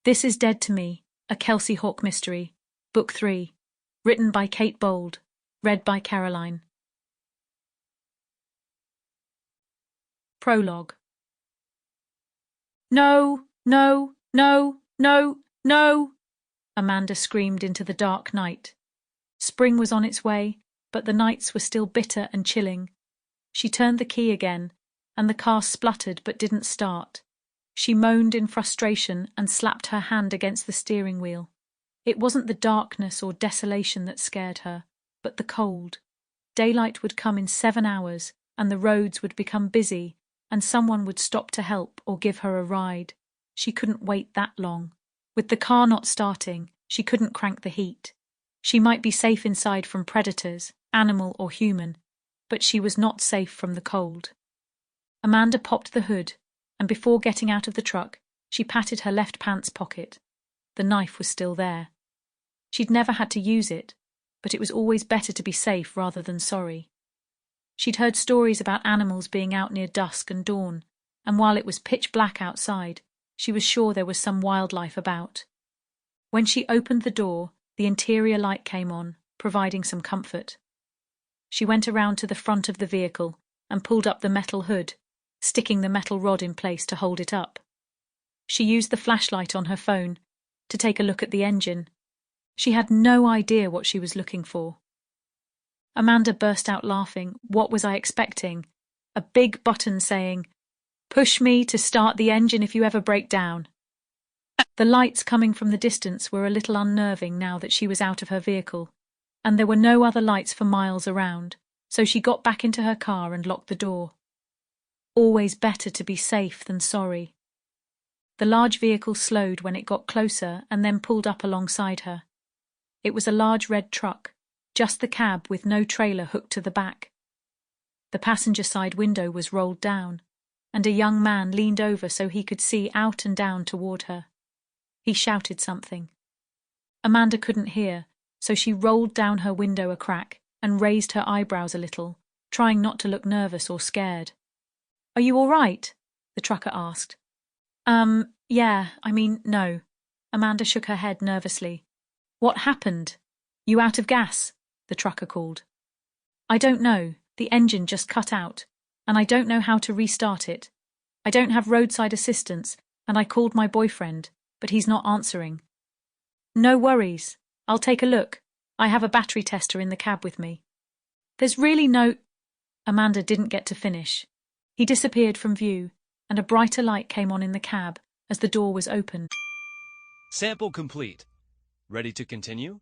This is Dead to Me, a Kelsey Hawk mystery, Book 3, written by Kate Bold, read by Caroline. Prologue. No, no, no, no, no, Amanda screamed into the dark night. Spring was on its way, but the nights were still bitter and chilling. She turned the key again, and the car spluttered but didn't start. She moaned in frustration and slapped her hand against the steering wheel. It wasn't the darkness or desolation that scared her, but the cold. Daylight would come in 7 hours, and the roads would become busy, and someone would stop to help or give her a ride. She couldn't wait that long. With the car not starting, she couldn't crank the heat. She might be safe inside from predators, animal or human, but she was not safe from the cold. Amanda popped the hood, and before getting out of the truck, she patted her left pants pocket. The knife was still there. She'd never had to use it, but it was always better to be safe rather than sorry. She'd heard stories about animals being out near dusk and dawn, and while it was pitch black outside, she was sure there was some wildlife about. When she opened the door, the interior light came on, providing some comfort. She went around to the front of the vehicle and pulled up the metal hood, sticking the metal rod in place to hold it up. She used the flashlight on her phone to take a look at the engine. She had no idea what she was looking for. Amanda burst out laughing. What was I expecting? A big button saying, "Push me to start the engine if you ever break down." The lights coming from the distance were a little unnerving now that she was out of her vehicle, and there were no other lights for miles around, so she got back into her car and locked the door. Always better to be safe than sorry. The large vehicle slowed when it got closer and then pulled up alongside her. It was a large red truck, just the cab with no trailer hooked to the back. The passenger side window was rolled down, and a young man leaned over so he could see out and down toward her. He shouted something. Amanda couldn't hear, so she rolled down her window a crack and raised her eyebrows a little, trying not to look nervous or scared. "Are you all right?" the trucker asked. Yeah, no." Amanda shook her head nervously. "What happened? You out of gas?" the trucker called. "I don't know. The engine just cut out, and I don't know how to restart it. I don't have roadside assistance, and I called my boyfriend, but he's not answering." "No worries. I'll take a look. I have a battery tester in the cab with me." "There's really no—" Amanda didn't get to finish. He disappeared from view, and a brighter light came on in the cab as the door was opened. Sample complete. Ready to continue?